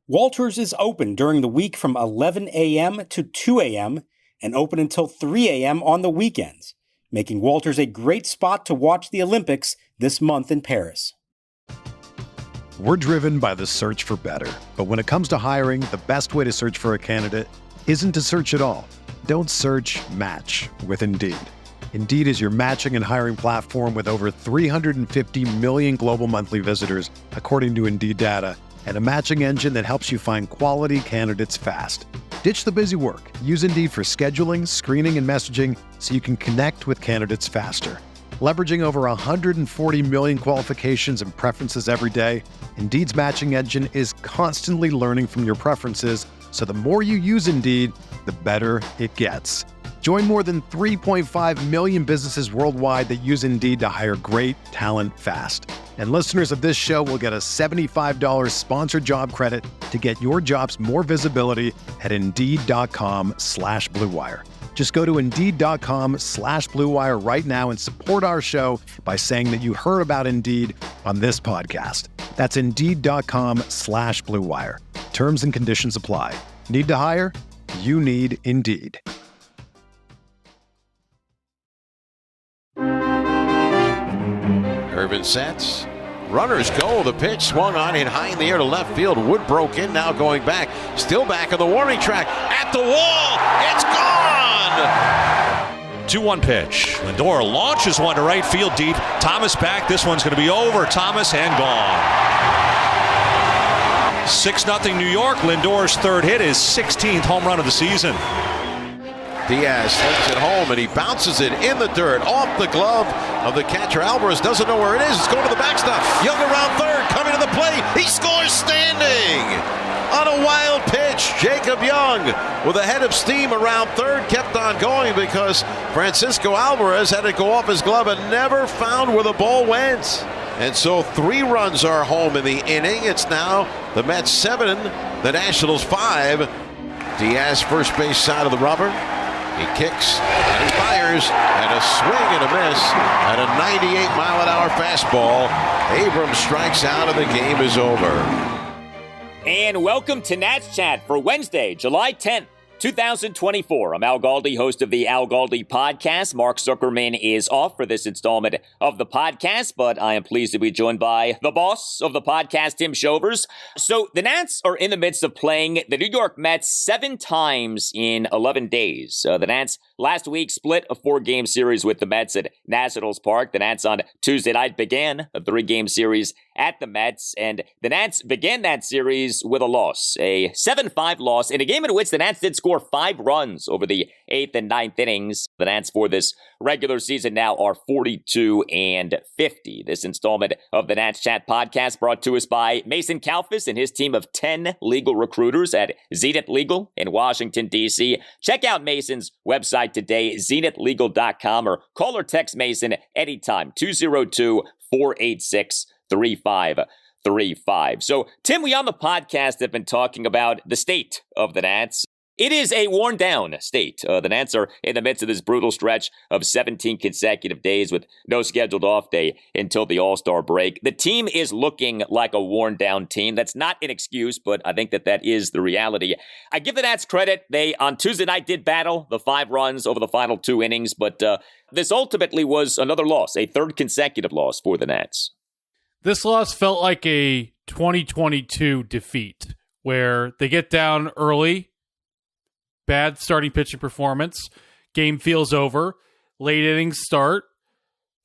Walters is open during the week from 11 a.m. to 2 a.m. and open until 3 a.m. on the weekends, making Walters a great spot to watch the Olympics this month in Paris. We're driven by the search for better. But when it comes to hiring, the best way to search for a candidate isn't to search at all. Don't search, match with Indeed. Indeed is your matching and hiring platform with over 350 million global monthly visitors, according to Indeed data, and a matching engine that helps you find quality candidates fast. Ditch the busy work. Use Indeed for scheduling, screening, and messaging so you can connect with candidates faster. Leveraging over 140 million qualifications and preferences every day, Indeed's matching engine is constantly learning from your preferences, so the more you use Indeed, the better it gets. Join more than 3.5 million businesses worldwide that use Indeed to hire great talent fast. And listeners of this show will get a $75 sponsored job credit to get your jobs more visibility at Indeed.com/Blue Wire. Just go to Indeed.com/Blue Wire right now and support our show by saying that you heard about Indeed on this podcast. That's Indeed.com/Blue Wire. Terms and conditions apply. Need to hire? You need Indeed. Irvin sets. Runners go. The pitch swung on, hit high in the air to left field. Wood broke in, now going back. Still back on the warning track. At the wall. It's gone! 2-1 pitch. Lindor launches one to right field deep. Thomas back. This one's going to be over. Thomas and gone. 6-0 New York. Lindor's third hit, his 16th home run of the season. Diaz slings it home, and he bounces it in the dirt off the glove of the catcher. Alvarez doesn't know where it is. It's going to the backstop. Young around third, coming to the plate. He scores standing on a wild pitch. Jacob Young, with a head of steam around third, kept on going because Francisco Alvarez had to go off his glove and never found where the ball went. And so 3 runs are home in the inning. It's now the Mets 7, the Nationals 5. Diaz, first base side of the rubber. He kicks and he fires, and a swing and a miss at a 98-mile-an-hour fastball. Abrams strikes out and the game is over. And welcome to Nats Chat for Wednesday, July 10th, 2024. I'm Al Galdi, host of the Al Galdi podcast. Mark Zuckerman is off for this installment of the podcast, but I am pleased to be joined by the boss of the podcast, Tim Shovers. So the Nats are in the midst of playing the New York Mets 7 times in 11 days. The Nats last week split a 4-game series with the Mets at Nationals Park. The Nats on Tuesday night began a 3-game series at the Mets, and the Nats began that series with a loss, a 7-5 loss in a game in which the Nats did score 5 runs over the 8th and 9th innings. The Nats for this regular season now are 42-50. This installment of the Nats Chat podcast brought to us by Mason Kalfas and his team of 10 legal recruiters at Zenith Legal in Washington, D.C. Check out Mason's website today, zenithlegal.com, or call or text Mason anytime, 202-486-3535. So, Tim, we on the podcast have been talking about the state of the Nats. It is a worn-down state. The Nats are in the midst of this brutal stretch of 17 consecutive days with no scheduled off day until the All-Star break. The team is looking like a worn-down team. That's not an excuse, but I think that is the reality. I give the Nats credit. They, on Tuesday night, did battle the 5 runs over the final 2 innings, but this ultimately was another loss, a 3rd consecutive loss for the Nats. This loss felt like a 2022 defeat, where they get down early, bad starting pitching performance, game feels over, late innings start,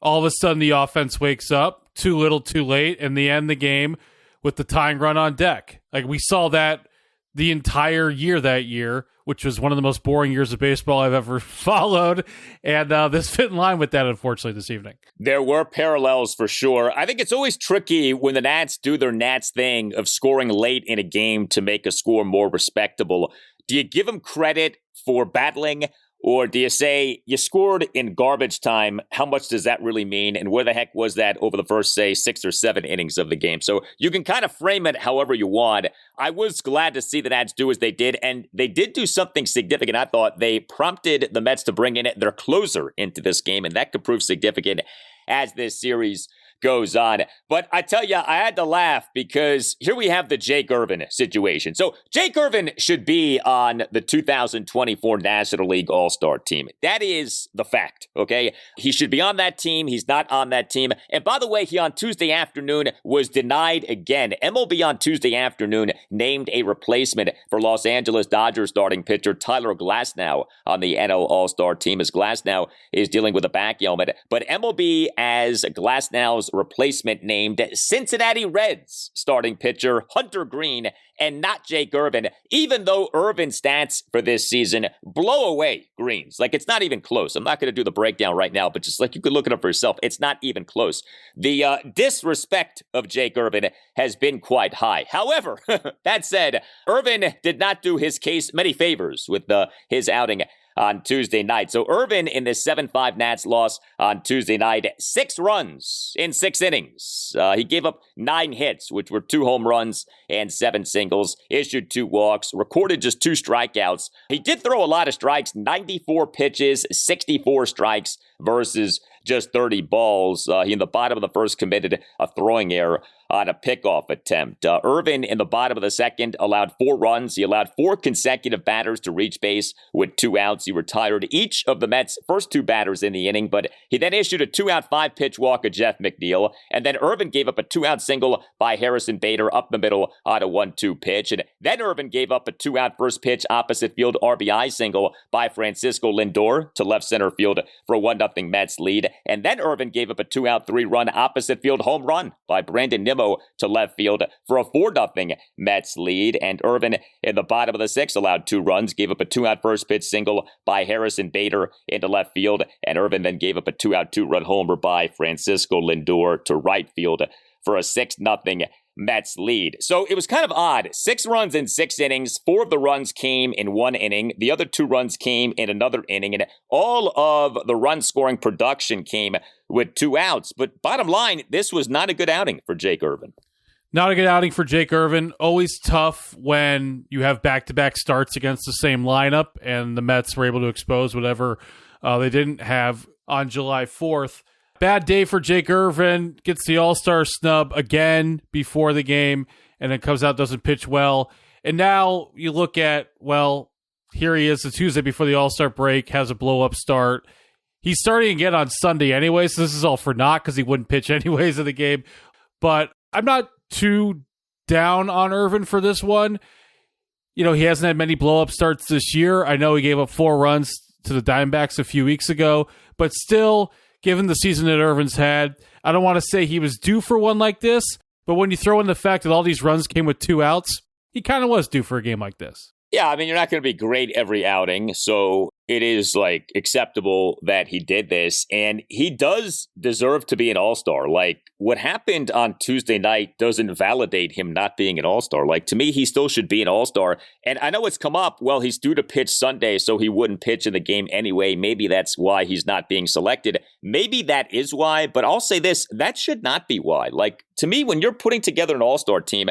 all of a sudden the offense wakes up, too little, too late, and they end the game with the tying run on deck. Like, we saw that the entire year that year, which was one of the most boring years of baseball I've ever followed, and this fit in line with that, unfortunately, this evening. There were parallels for sure. I think it's always tricky when the Nats do their Nats thing of scoring late in a game to make a score more respectable. Do you give them credit for battling, or do you say you scored in garbage time? How much does that really mean? And where the heck was that over the first, say, 6 or 7 innings of the game? So you can kind of frame it however you want. I was glad to see the Nats do as they did, and they did do something significant. I thought they prompted the Mets to bring in their closer into this game, and that could prove significant as this series goes on. But I tell you, I had to laugh because here we have the Jake Irvin situation. So Jake Irvin should be on the 2024 National League All-Star team. That is the fact, okay? He should be on that team. He's not on that team. And by the way, he on Tuesday afternoon was denied again. MLB on Tuesday afternoon named a replacement for Los Angeles Dodgers starting pitcher Tyler Glasnow on the NL All-Star team, as Glasnow is dealing with a back ailment. But MLB, as Glasnow's replacement, named Cincinnati Reds starting pitcher Hunter Green, and not Jake Irvin, even though Irvin's stats for this season blow away Green's. Like, it's not even close. I'm not going to do the breakdown right now, but just like you could look it up for yourself. It's not even close. The disrespect of Jake Irvin has been quite high. However, that said, Irvin did not do his case many favors with his outing on Tuesday night. So Irvin, in this 7-5 Nats loss on Tuesday night, 6 runs in 6 innings. He gave up 9 hits, which were 2 home runs and 7 singles, issued 2 walks, recorded just 2 strikeouts. He did throw a lot of strikes, 94 pitches, 64 strikes versus just 30 balls. He, in the bottom of the first, committed a throwing error on a pickoff attempt. Irvin, in the bottom of the second, allowed 4 runs. He allowed 4 consecutive batters to reach base with 2 outs. He retired each of the Mets' first 2 batters in the inning, but he then issued a 2-out 5-pitch walk of Jeff McNeil, and then Irvin gave up a 2-out single by Harrison Bader up the middle on a 1-2 pitch, and then Irvin gave up a 2-out first pitch opposite field RBI single by Francisco Lindor to left center field for a 1-0 Mets lead, and then Irvin gave up a 2-out 3-run opposite field home run by Brandon Nimmo to left field for a 4-0 Mets lead. And Irvin, in the bottom of the 6th, allowed 2 runs, gave up a 2-out first pitch single by Harrison Bader into left field, and Irvin then gave up a 2-out 2-run homer by Francisco Lindor to right field for a 6-0 Mets lead. So it was kind of odd. 6 runs in 6 innings. 4 of the runs came in 1 inning. The other 2 runs came in another inning. And all of the run-scoring production came with 2 outs. But bottom line, this was not a good outing for Jake Irvin. Not a good outing for Jake Irvin. Always tough when you have back-to-back starts against the same lineup, and the Mets were able to expose whatever they didn't have on July 4th. Bad day for Jake Irvin. Gets the All-Star snub again before the game, and then comes out, doesn't pitch well. And now you look at, well, here he is the Tuesday before the All-Star break, has a blow-up start. He's starting again on Sunday anyway, so this is all for naught because he wouldn't pitch anyways in the game. But I'm not too down on Irvin for this one. You know, he hasn't had many blow-up starts this year. I know he gave up 4 runs to the Diamondbacks a few weeks ago, but still, given the season that Irvin's had, I don't want to say he was due for one like this, but when you throw in the fact that all these runs came with 2 outs, he kind of was due for a game like this. Yeah, I mean, you're not going to be great every outing, so it is, like, acceptable that he did this, and he does deserve to be an all-star. Like, what happened on Tuesday night doesn't validate him not being an all-star. Like, to me, he still should be an all-star, and I know it's come up, well, he's due to pitch Sunday, so he wouldn't pitch in the game anyway. Maybe that's why he's not being selected. Maybe that is why, but I'll say this, that should not be why. Like, to me, when you're putting together an all-star team,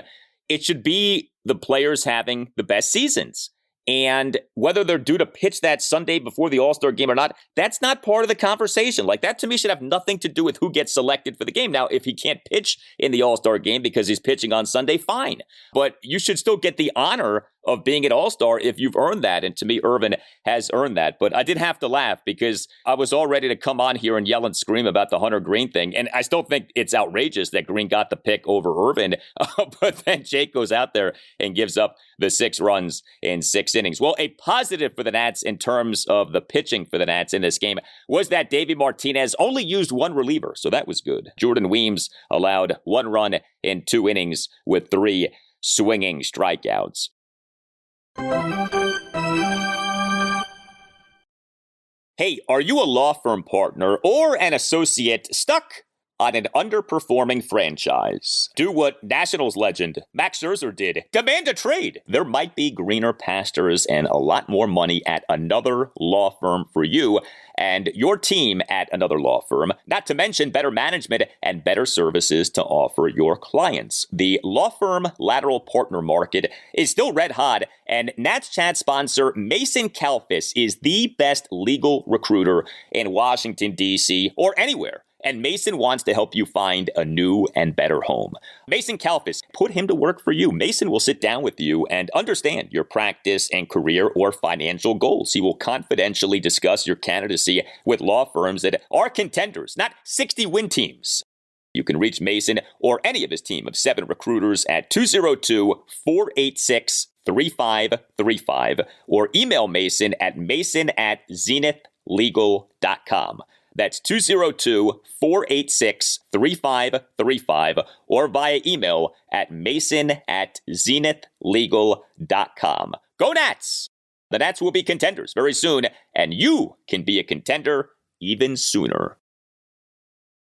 it should be the players having the best seasons. And whether they're due to pitch that Sunday before the All-Star game or not, that's not part of the conversation. Like, that to me should have nothing to do with who gets selected for the game. Now, if he can't pitch in the All-Star game because he's pitching on Sunday, fine. But you should still get the honor of being an all-star if you've earned that. And to me, Irvin has earned that. But I did have to laugh because I was all ready to come on here and yell and scream about the Hunter Green thing. And I still think it's outrageous that Green got the pick over Irvin. But then Jake goes out there and gives up the 6 runs in 6 innings. Well, a positive for the Nats in terms of the pitching for the Nats in this game was that Davey Martinez only used 1 reliever. So that was good. Jordan Weems allowed 1 run in 2 innings with 3 swinging strikeouts. Hey, are you a law firm partner or an associate stuck on an underperforming franchise? Do what Nationals legend Max Scherzer did. Demand a trade. There might be greener pastures and a lot more money at another law firm for you and your team at another law firm, not to mention better management and better services to offer your clients. The law firm lateral partner market is still red hot, and Nats Chat sponsor Mason Kalfas is the best legal recruiter in Washington, D.C., or anywhere. and Mason wants to help you find a new and better home. Mason Kalfas, put him to work for you. Mason will sit down with you and understand your practice and career or financial goals. He will confidentially discuss your candidacy with law firms that are contenders, not 60-win teams. You can reach Mason or any of his team of 7 recruiters at 202-486-3535 or email Mason at mason@zenithlegal.com. That's 202-486-3535 or via email at mason@zenithlegal.com. Go Nats! The Nats will be contenders very soon, and you can be a contender even sooner.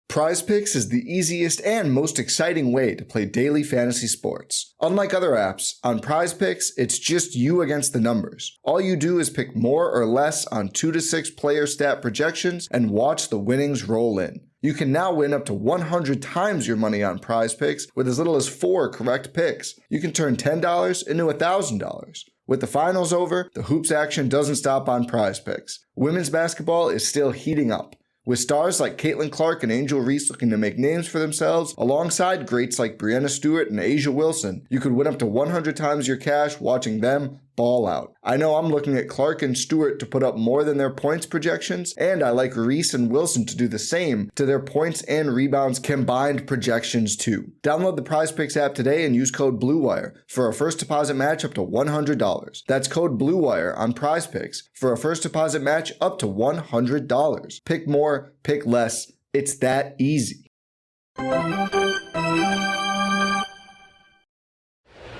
Prize Picks is the easiest and most exciting way to play daily fantasy sports. Unlike other apps, on Prize Picks, it's just you against the numbers. All you do is pick more or less on 2 to 6 player stat projections and watch the winnings roll in. You can now win up to 100 times your money on Prize Picks with as little as 4 correct picks. You can turn $10 into $1,000. With the finals over, the hoops action doesn't stop on Prize Picks. Women's basketball is still heating up. With stars like Caitlin Clark and Angel Reese looking to make names for themselves, alongside greats like Brianna Stewart and Asia Wilson, you could win up to 100 times your cash watching them ball out. I know I'm looking at Clark and Stewart to put up more than their points projections, and I like Reese and Wilson to do the same to their points and rebounds combined projections too. Download the Prize Picks app today and use code BLUEWIRE for a first deposit match up to $100. That's code BLUEWIRE on Prize Picks for a first deposit match up to $100. Pick more, pick less. It's that easy.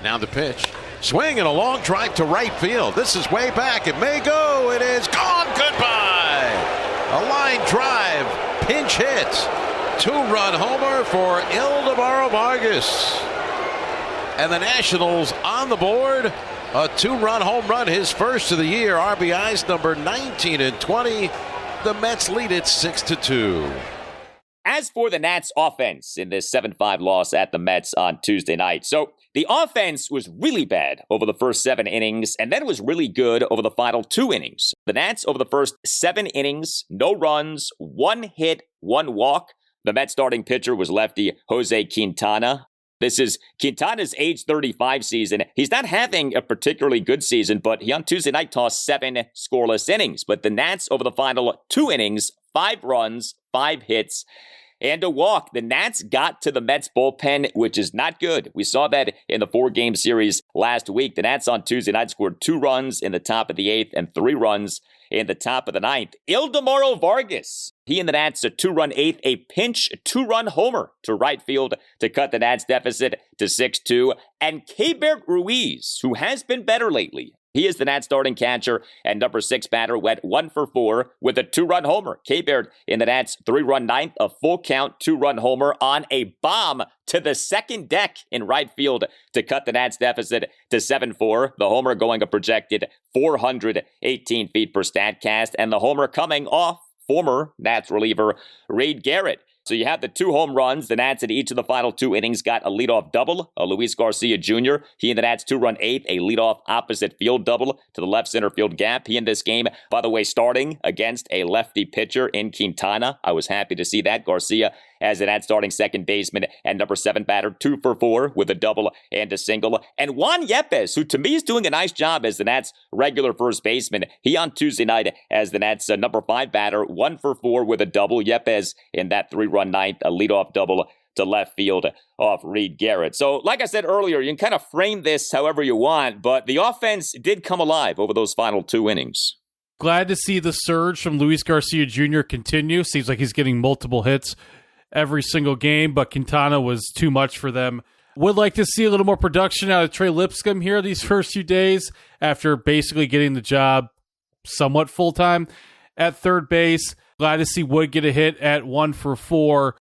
Now the pitch. Swing and a long drive to right field. This is way back. It may go. It is gone. Goodbye. A line drive. Pinch hit. 2-run homer for Ildemaro Vargas. And the Nationals on the board. A 2-run home run. His first of the year. RBIs number 19 and 20. The Mets lead it 6-2. As for the Nats offense in this 7-5 loss at the Mets on Tuesday night, so the offense was really bad over the first 7 innings, and then it was really good over the final 2 innings. The Nats over the first 7 innings, no runs, 1 hit, 1 walk. The Mets starting pitcher was lefty Jose Quintana. This is Quintana's age 35 season. He's not having a particularly good season, but he on Tuesday night tossed 7 scoreless innings. But the Nats over the final 2 innings, 5 runs, 5 hits, and a walk. The Nats got to the Mets bullpen, which is not good. We saw that in the 4-game series last week. The Nats on Tuesday night scored 2 runs in the top of the 8th and 3 runs in the top of the 9th. Ildemaro Vargas, he and the Nats a 2-run 8th, a pinch 2-run homer to right field to cut the Nats deficit to 6-2. And Keibert Ruiz, who has been better lately, he is the Nats starting catcher and number 6 batter, went 1 for 4 with a 2-run homer. Keibert in the Nats 3-run 9th, a full count 2-run homer on a bomb to the second deck in right field to cut the Nats deficit to 7-4. The homer going a projected 418 feet per Statcast, and the homer coming off former Nats reliever Reed Garrett. So you have the 2 home runs. The Nats in each of the final 2 innings got a leadoff double. Luis Garcia Jr., he and the Nats 2-run 8th, a leadoff opposite field double to the left center field gap. He in this game, by the way, starting against a lefty pitcher in Quintana. I was happy to see that. Garcia as the Nats starting second baseman and number 7 batter, 2 for 4 with a double and a single. And Juan Yepez, who to me is doing a nice job as the Nats regular first baseman. He on Tuesday night as the Nats number 5 batter, 1 for 4 with a double. Yepez in that 3-run 9th, a leadoff double to left field off Reed Garrett. So like I said earlier, you can kind of frame this however you want, but the offense did come alive over those final 2 innings. Glad to see the surge from Luis Garcia Jr. continue. Seems like he's getting multiple hits every single game, but Quintana was too much for them. Would like to see a little more production out of Trey Lipscomb here these first few days after basically getting the job somewhat full-time at third base. Glad to see Wood get a hit at 1 for 4,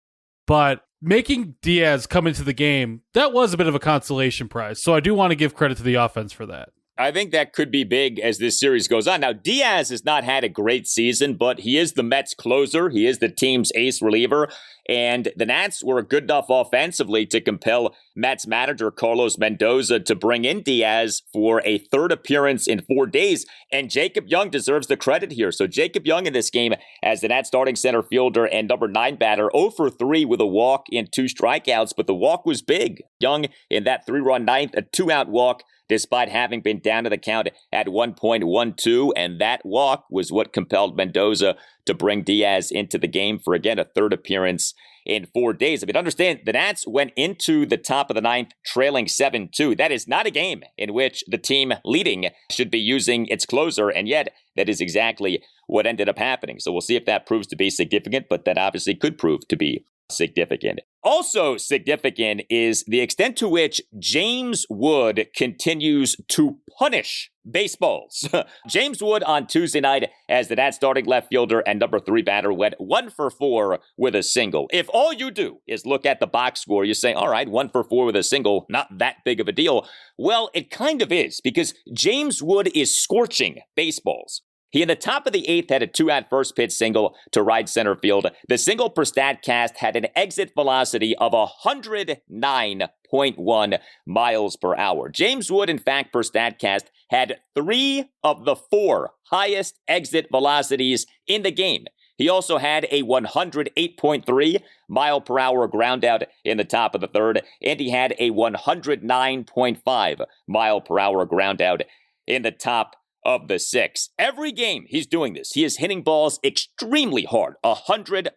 but making Diaz come into the game, that was a bit of a consolation prize. So I do want to give credit to the offense for that. I think that could be big as this series goes on. Now, Diaz has not had a great season, but he is the Mets closer. He is the team's ace reliever. And the Nats were good enough offensively to compel Mets manager Carlos Mendoza to bring in Diaz for a third appearance in 4 days. And Jacob Young deserves the credit here. So Jacob Young in this game as the Nats starting center fielder and number 9 batter, 0 for 3 with a walk and 2 strikeouts, but the walk was big. Young in that 3-run ninth, a 2-out walk, despite having been down to the count at 1.12, and that walk was what compelled Mendoza to bring Diaz into the game for, again, a third appearance in 4 days. I mean, understand, the Nats went into the top of the ninth trailing 7-2. That is not a game in which the team leading should be using its closer, and yet that is exactly what ended up happening. So we'll see if that proves to be significant, but that obviously could prove to be significant. Also significant is the extent to which James Wood continues to punish baseballs. James Wood on Tuesday night as the Nats starting left fielder and number 3 batter went 1 for 4 with a single. If all you do is look at the box score, you say, all right, 1 for 4 with a single, not that big of a deal. Well, it kind of is, because James Wood is scorching baseballs. He, in the top of the 8th, had a 2-out first pitch single to right center field. The single per StatCast had an exit velocity of 109.1 miles per hour. James Wood, in fact, per StatCast, had 3 of the 4 highest exit velocities in the game. He also had a 108.3 mile per hour ground out in the top of the 3rd, and he had a 109.5 mile per hour ground out in the top of the 6th. Every game he's doing this. He is hitting balls extremely hard, 100+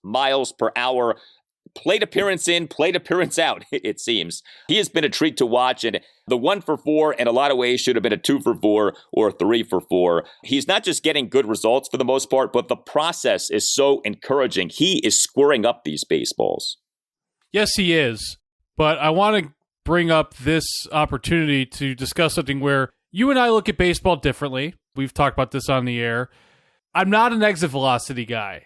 miles per hour. Plate appearance in, plate appearance out, it seems. He has been a treat to watch, and the 1 for 4 in a lot of ways should have been a 2 for 4 or 3 for 4. He's not just getting good results for the most part, but the process is so encouraging. He is squaring up these baseballs. Yes, he is. But I want to bring up this opportunity to discuss something where you and I look at baseball differently. We've talked about this on the air. I'm not an exit velocity guy.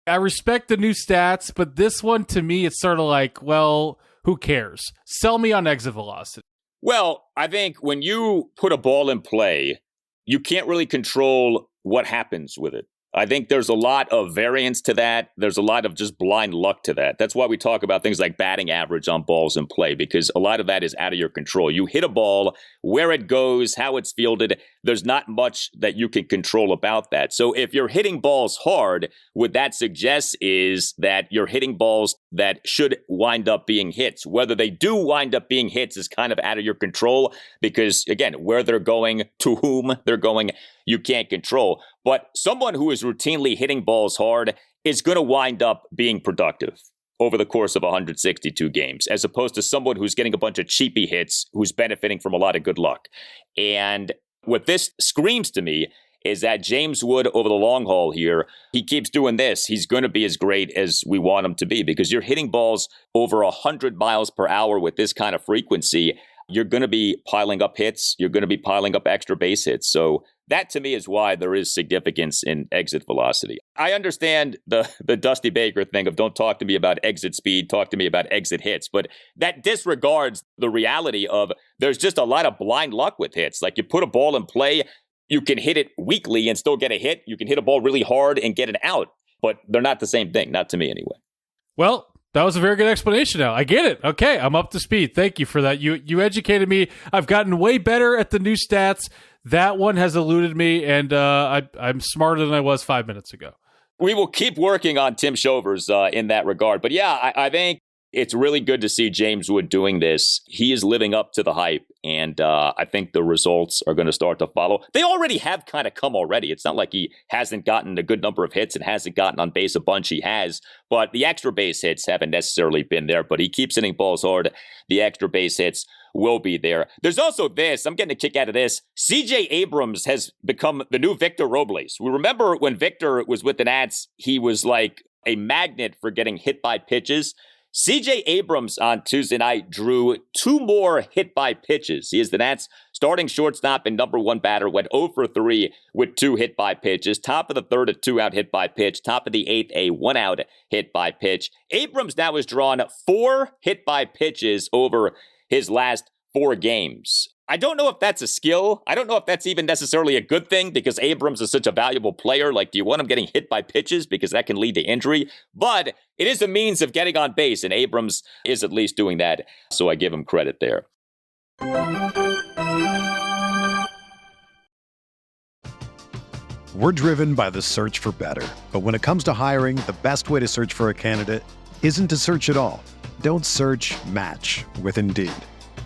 I respect the new stats, but this one, to me, it's sort of like, well, who cares? Sell me on exit velocity. Well, I think when you put a ball in play, you can't really control what happens with it. I think there's a lot of variance to that. There's a lot of just blind luck to that. That's why we talk about things like batting average on balls in play, because a lot of that is out of your control. You hit a ball, where it goes, how it's fielded, there's not much that you can control about that. So if you're hitting balls hard, what that suggests is that you're hitting balls that should wind up being hits. Whether they do wind up being hits is kind of out of your control because, again, where they're going, to whom they're going, you can't control. But someone who is routinely hitting balls hard is going to wind up being productive over the course of 162 games, as opposed to someone who's getting a bunch of cheapy hits, who's benefiting from a lot of good luck. And what this screams to me is that James Wood, over the long haul here, he keeps doing this. He's going to be as great as we want him to be, because you're hitting balls over 100 miles per hour with this kind of frequency. You're going to be piling up hits. You're going to be piling up extra base hits. So that, to me, is why there is significance in exit velocity. I understand the Dusty Baker thing of don't talk to me about exit speed, talk to me about exit hits. But that disregards the reality of there's just a lot of blind luck with hits. Like, you put a ball in play, you can hit it weakly and still get a hit. You can hit a ball really hard and get it out. But they're not the same thing, not to me anyway. Well, that was a very good explanation now. I get it. Okay, I'm up to speed. Thank you for that. You educated me. I've gotten way better at the new stats. That one has eluded me, and I'm smarter than I was 5 minutes ago. We will keep working on Tim Shovers in that regard. But yeah, I think it's really good to see James Wood doing this. He is living up to the hype, and I think the results are going to start to follow. They already have kind of come already. It's not like he hasn't gotten a good number of hits and hasn't gotten on base a bunch. He has, but the extra base hits haven't necessarily been there. But he keeps hitting balls hard. The extra base hits will be there. There's also this. I'm getting a kick out of this. C.J. Abrams has become the new Victor Robles. We remember when Victor was with the Nats, he was like a magnet for getting hit by pitches. C.J. Abrams on Tuesday night drew 2 more hit by pitches. He is the Nats starting shortstop and number 1 batter, went 0 for 3 with 2 hit by pitches. Top of the 3rd, a 2-out hit by pitch. Top of the 8th, a 1-out hit by pitch. Abrams now has drawn 4 hit by pitches over his last 4 games. I don't know if that's a skill. I don't know if that's even necessarily a good thing because Abrams is such a valuable player. Like, do you want him getting hit by pitches because that can lead to injury? But it is a means of getting on base, and Abrams is at least doing that. So I give him credit there. We're driven by the search for better. But when it comes to hiring, the best way to search for a candidate isn't to search at all. Don't search, match with Indeed.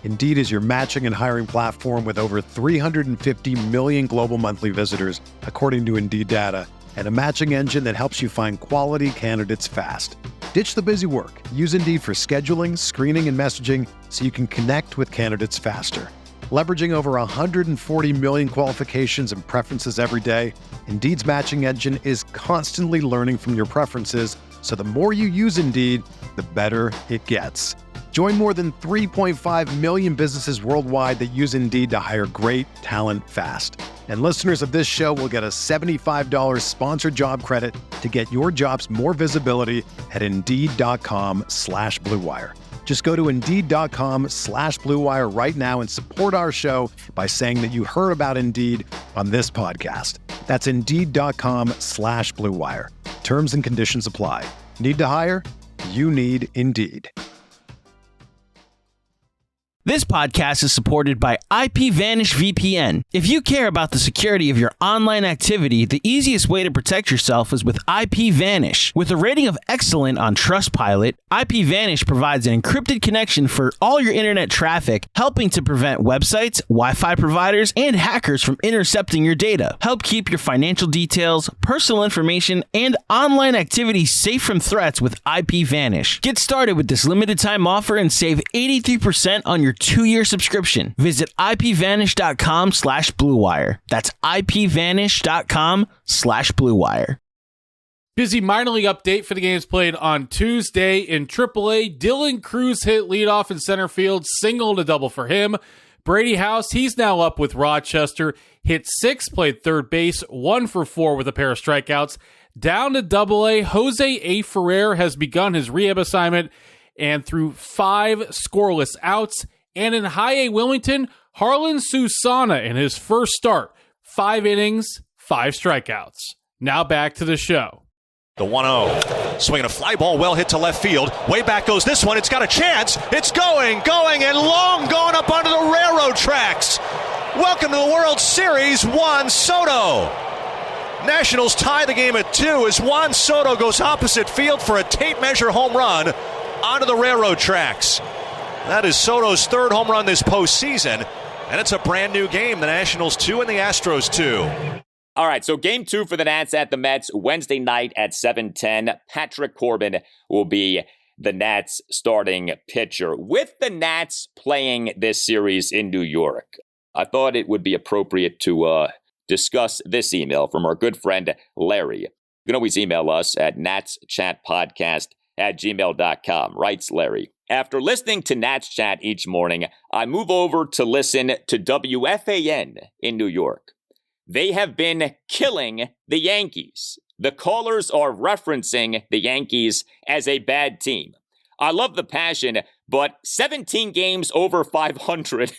Indeed is your matching and hiring platform with over 350 million global monthly visitors, according to Indeed data, and a matching engine that helps you find quality candidates fast. Ditch the busy work. Use Indeed for scheduling, screening, and messaging so you can connect with candidates faster. Leveraging over 140 million qualifications and preferences every day, Indeed's matching engine is constantly learning from your preferences, so the more you use Indeed, the better it gets. Join more than 3.5 million businesses worldwide that use Indeed to hire great talent fast. And listeners of this show will get a $75 sponsored job credit to get your jobs more visibility at Indeed.com/Blue Wire. Just go to Indeed.com/Blue Wire right now and support our show by saying that you heard about Indeed on this podcast. That's Indeed.com/Blue Wire. Terms and conditions apply. Need to hire? You need Indeed. This podcast is supported by IPVanish VPN. If you care about the security of your online activity, the easiest way to protect yourself is with IPVanish. With a rating of excellent on Trustpilot, IPVanish provides an encrypted connection for all your internet traffic, helping to prevent websites, Wi-Fi providers, and hackers from intercepting your data. Help keep your financial details, personal information, and online activity safe from threats with IPVanish. Get started with this limited time offer and save 83% on your 2-year subscription. Visit IPVanish.com/Blue Wire. That's IPVanish.com/Blue Wire. Busy minor league update for the games played on Tuesday in AAA. Dylan Cruz hit leadoff in center field, single to double for him. Brady House, he's now up with Rochester, hit 6, played third base, 1 for 4 with a pair of strikeouts. Down to AA, Jose A. Ferrer has begun his rehab assignment and threw 5 scoreless outs. And in High A Wilmington, Harlan Susana in his first start, 5 innings, 5 strikeouts. Now back to the show. The 1-0. Swinging a fly ball well hit to left field. Way back goes this one. It's got a chance. It's going, and long gone up onto the railroad tracks. Welcome to the World Series, Juan Soto. Nationals tie the game at 2 as Juan Soto goes opposite field for a tape measure home run onto the railroad tracks. That is Soto's 3rd home run this postseason, and it's a brand new game. The Nationals 2 and the Astros 2. All right, so game 2 for the Nats at the Mets, Wednesday night at 7:10. Patrick Corbin will be the Nats starting pitcher. With the Nats playing this series in New York, I thought it would be appropriate to discuss this email from our good friend Larry. You can always email us at natschatpodcast@gmail.com, writes Larry. After listening to Nats Chat each morning, I move over to listen to WFAN in New York. They have been killing the Yankees. The callers are referencing the Yankees as a bad team. I love the passion, but 17 games over 500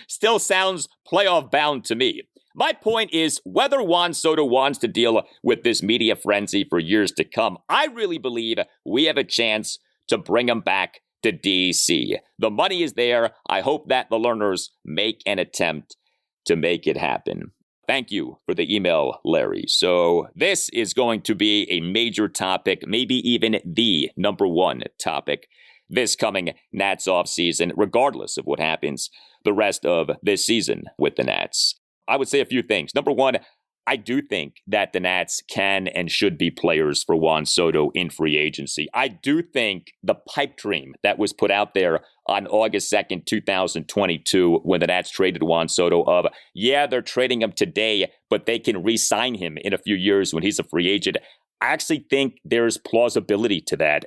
still sounds playoff bound to me. My point is, whether Juan Soto wants to deal with this media frenzy for years to come, I really believe we have a chance to bring him back to DC. The money is there. I hope that the learners make an attempt to make it happen. Thank you for the email, Larry. So this is going to be a major topic, maybe even the number one topic this coming Nats offseason, regardless of what happens the rest of this season with the Nats. I would say a few things. Number one, I do think that the Nats can and should be players for Juan Soto in free agency. I do think the pipe dream that was put out there on August 2nd, 2022, when the Nats traded Juan Soto of, yeah, they're trading him today, but they can re-sign him in a few years when he's a free agent. I actually think there's plausibility to that.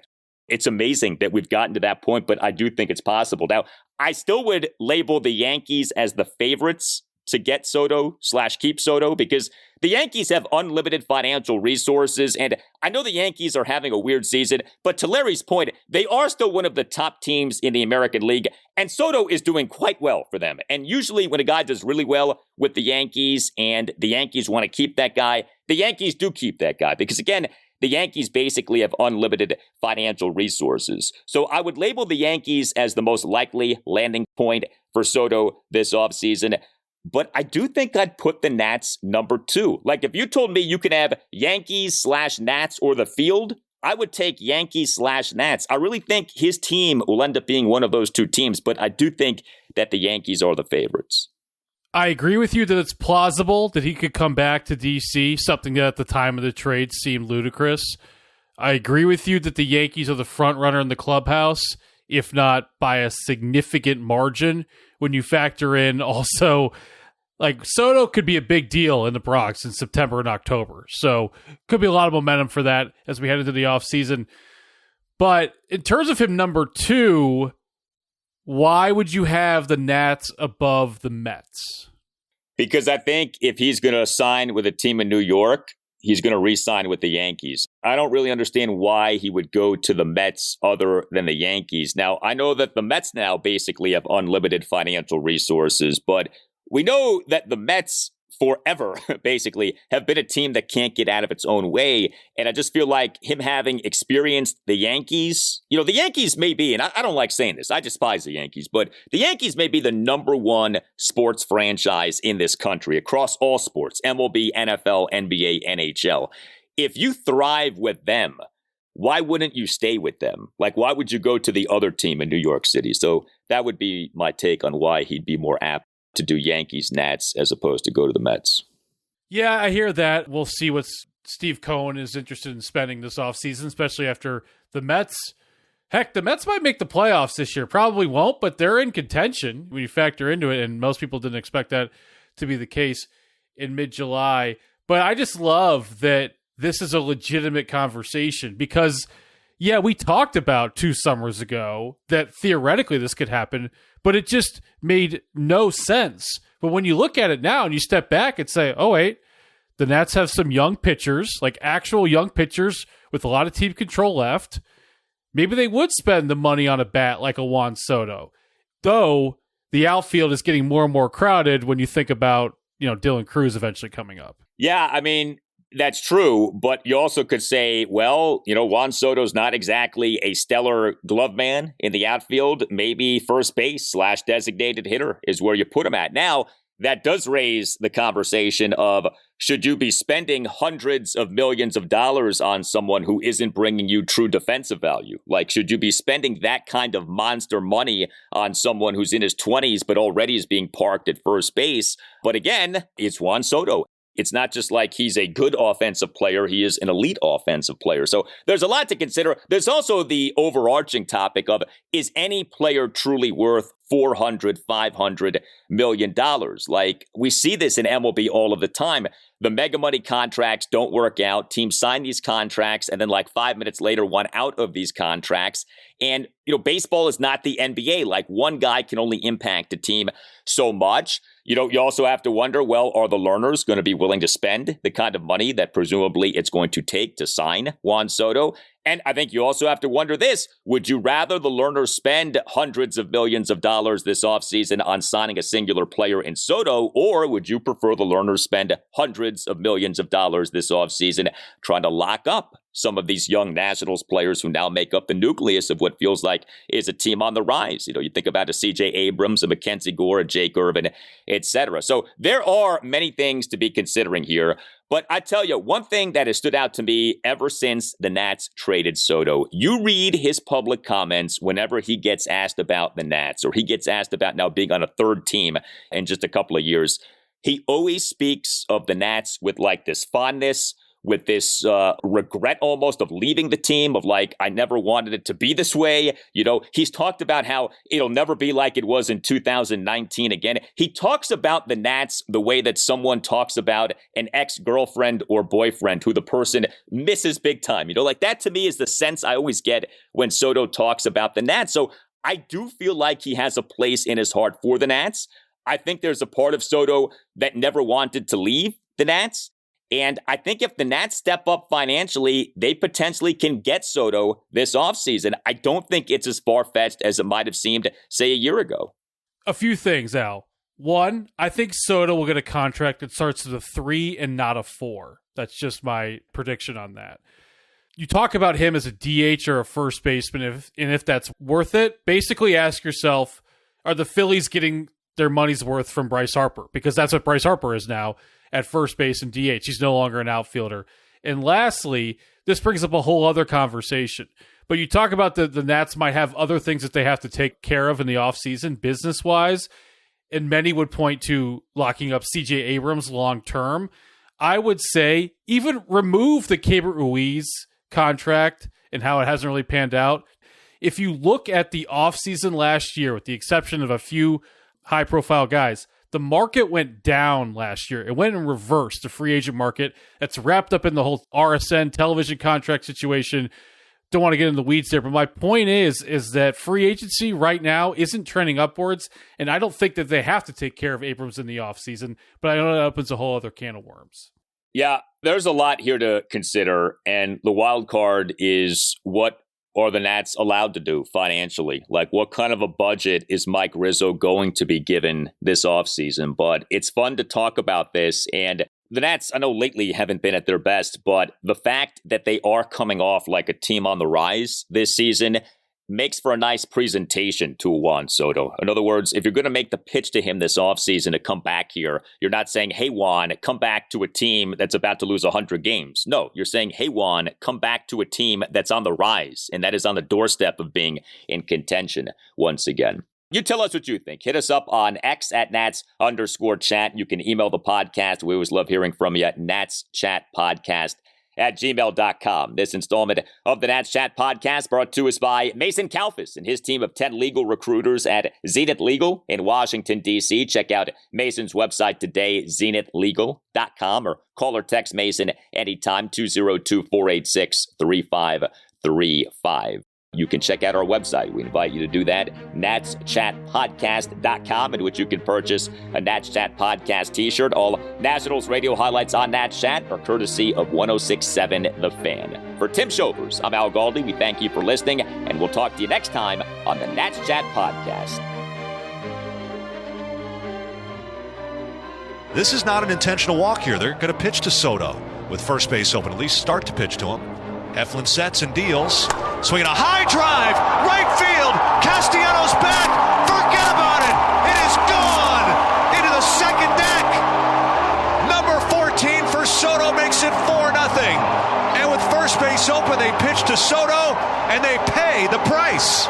It's amazing that we've gotten to that point, but I do think it's possible. Now, I still would label the Yankees as the favorites to get Soto/keep Soto because the Yankees have unlimited financial resources. And I know the Yankees are having a weird season, but to Larry's point, they are still one of the top teams in the American League. And Soto is doing quite well for them. And usually when a guy does really well with the Yankees and the Yankees want to keep that guy, the Yankees do keep that guy. Because again, the Yankees basically have unlimited financial resources. So I would label the Yankees as the most likely landing point for Soto this offseason. But I do think I'd put the Nats number 2. Like if you told me you can have Yankees/Nats or the field, I would take Yankees/Nats. I really think his team will end up being one of those two teams, but I do think that the Yankees are the favorites. I agree with you that it's plausible that he could come back to DC, something that at the time of the trade seemed ludicrous. I agree with you that the Yankees are the front runner in the clubhouse, if not by a significant margin, when you factor in also, like, Soto could be a big deal in the Bronx in September and October. So could be a lot of momentum for that as we head into the offseason. But in terms of him number 2, why would you have the Nats above the Mets? Because I think if he's going to sign with a team in New York, he's going to re-sign with the Yankees. I don't really understand why he would go to the Mets other than the Yankees. Now, I know that the Mets now basically have unlimited financial resources, but we know that the Mets forever basically have been a team that can't get out of its own way. And I just feel like him having experienced the Yankees, the Yankees may be, and I don't like saying this, I despise the Yankees, but the Yankees may be the number 1 sports franchise in this country across all sports, MLB, NFL, NBA, NHL. If you thrive with them, why wouldn't you stay with them? Like, why would you go to the other team in New York City? So that would be my take on why he'd be more apt to do Yankees, Nats, as opposed to go to the Mets. Yeah, I hear that. We'll see what Steve Cohen is interested in spending this offseason, especially after the Mets. Heck, the Mets might make the playoffs this year. Probably won't, but they're in contention when you factor into it, and most people didn't expect that to be the case in mid-July. But I just love that this is a legitimate conversation because, yeah, we talked about 2 summers ago that theoretically this could happen, but it just made no sense. But when you look at it now and you step back and say, oh, wait, the Nats have some young pitchers, like actual young pitchers with a lot of team control left. Maybe they would spend the money on a bat like a Juan Soto. Though the outfield is getting more and more crowded when you think about, Dylan Cruz eventually coming up. Yeah, I mean, that's true, but you also could say, well, Juan Soto's not exactly a stellar glove man in the outfield. Maybe first base / designated hitter is where you put him at. Now, that does raise the conversation of, should you be spending hundreds of millions of dollars on someone who isn't bringing you true defensive value? Like, should you be spending that kind of monster money on someone who's in his 20s but already is being parked at first base? But again, it's Juan Soto. It's not just like he's a good offensive player. He is an elite offensive player. So there's a lot to consider. There's also the overarching topic of, is any player truly worth $400, $500 million? Like, we see this in MLB all of the time. The mega money contracts don't work out. Teams sign these contracts and then like 5 minutes later, one out of these contracts. And, baseball is not the NBA. Like, one guy can only impact a team so much. You also have to wonder, well, are the learners going to be willing to spend the kind of money that presumably it's going to take to sign Juan Soto? And I think you also have to wonder this. Would you rather the learners spend hundreds of millions of dollars this offseason on signing a singular player in Soto, or would you prefer the learners spend hundreds of millions of dollars this offseason trying to lock up some of these young Nationals players who now make up the nucleus of what feels like is a team on the rise? You think about a C.J. Abrams, a Mackenzie Gore, a Jake Irvin, etc. So there are many things to be considering here. But I tell you, one thing that has stood out to me ever since the Nats traded Soto, you read his public comments whenever he gets asked about the Nats, or he gets asked about now being on a third team in just a couple of years. He always speaks of the Nats with like this fondness, with this regret almost of leaving the team, of like, I never wanted it to be this way. He's talked about how it'll never be like it was in 2019 again. He talks about the Nats the way that someone talks about an ex-girlfriend or boyfriend who the person misses big time. Like, that to me is the sense I always get when Soto talks about the Nats. So I do feel like he has a place in his heart for the Nats. I think there's a part of Soto that never wanted to leave the Nats. And I think if the Nats step up financially, they potentially can get Soto this offseason. I don't think it's as far-fetched as it might have seemed, say, a year ago. A few things, Al. One, I think Soto will get a contract that starts with a 3 and not a 4. That's just my prediction on that. You talk about him as a DH or a first baseman, if that's worth it. Basically ask yourself, are the Phillies getting their money's worth from Bryce Harper? Because that's what Bryce Harper is now at first base and DH. He's no longer an outfielder. And lastly, this brings up a whole other conversation. But you talk about the Nats might have other things that they have to take care of in the offseason, business-wise, and many would point to locking up C.J. Abrams long-term. I would say even remove the Keibert Ruiz contract and how it hasn't really panned out. If you look at the offseason last year, with the exception of a few high-profile guys, the market went down last year. It went in reverse, the free agent market. That's wrapped up in the whole RSN television contract situation. Don't want to get in the weeds there, but my point is that free agency right now isn't trending upwards, and I don't think that they have to take care of Abrams in the offseason, but I know that opens a whole other can of worms. Yeah, there's a lot here to consider, and the wild card is what are the Nats allowed to do financially? Like, what kind of a budget is Mike Rizzo going to be given this offseason? But it's fun to talk about this, and the Nats, I know lately haven't been at their best, but the fact that they are coming off like a team on the rise this season makes for a nice presentation to Juan Soto. In other words, if you're going to make the pitch to him this offseason to come back here, you're not saying, hey, Juan, come back to a team that's about to lose 100 games. No, you're saying, hey, Juan, come back to a team that's on the rise, and that is on the doorstep of being in contention once again. You tell us what you think. Hit us up on X at Nats_chat. You can email the podcast. We always love hearing from you at natschatpodcast@gmail.com. This installment of the Nats Chat Podcast brought to us by Mason Kalfas and his team of 10 legal recruiters at Zenith Legal in Washington, D.C. Check out Mason's website today, zenithlegal.com, or call or text Mason anytime, 202-486-3535. You can check out our website. We invite you to do that, natschatpodcast.com, in which you can purchase a Nats Chat Podcast t-shirt. All Nationals radio highlights on Nats Chat are courtesy of 106.7 The Fan. For Tim Shovers, I'm Al Galdi. We thank you for listening, and we'll talk to you next time on the Nats Chat Podcast. This is not an intentional walk here. They're going to pitch to Soto with first base open, at least start to pitch to him. Eflin sets and deals. Swinging a high drive, right field. Castellanos back. Forget about it. It is gone into the second deck. Number 14 for Soto makes it 4-0. And with first base open, they pitch to Soto and they pay the price.